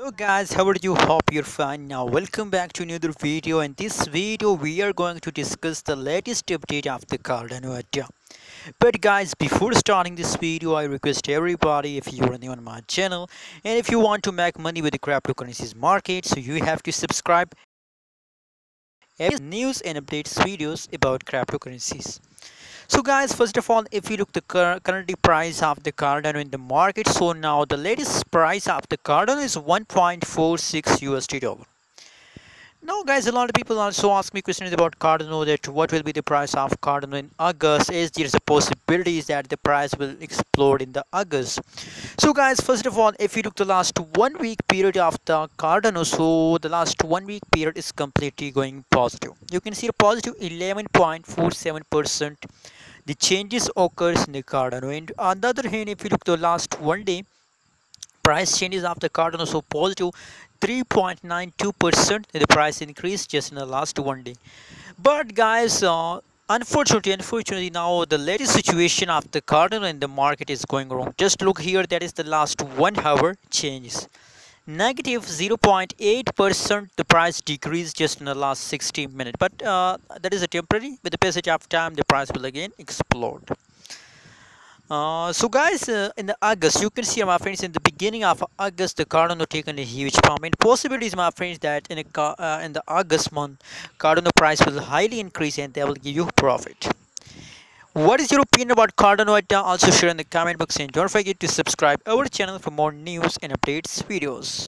Hello guys, how are you? Hope you're fine. Now welcome back to another video. In this video we are going to discuss the latest update of the Cardano idea. But guys, before starting this video, I request everybody, if you are new on my channel and if you want to make money with the cryptocurrencies market, so you have to subscribe news and updates videos about cryptocurrencies. So guys, first of all, if you look the currently price of the Cardano in the market, so now the latest price of the Cardano is 1.46 USD dollar. Now guys, a lot of people also ask me questions about Cardano, that what will be the price of Cardano in August, as there is a possibility that the price will explode in the August. So guys, first of all, if you look the last 1 week period of the Cardano, so the last 1 week period is completely going positive. You can see a positive 11.47%. The changes occurs in the Cardano, and on the other hand, if you look the last 1 day, price changes of the Cardano, so positive 3.92%. The price increased just in the last 1 day. But guys, unfortunately, now the latest situation of the Cardano in the market is going wrong. Just look here, that is the last 1 hour changes. Negative 0.8%, the price decreased just in the last 60 minutes. But that is a temporary. With the passage of time, the price will again explode. So guys, in the August, you can see, my friends, in the beginning of August, the Cardano taken a huge pump. And possibilities, my friends, that in the August month, Cardano price will highly increase and they will give you profit. What is your opinion about Cardano right now? Also share in the comment box, and don't forget to subscribe our channel for more news and updates videos.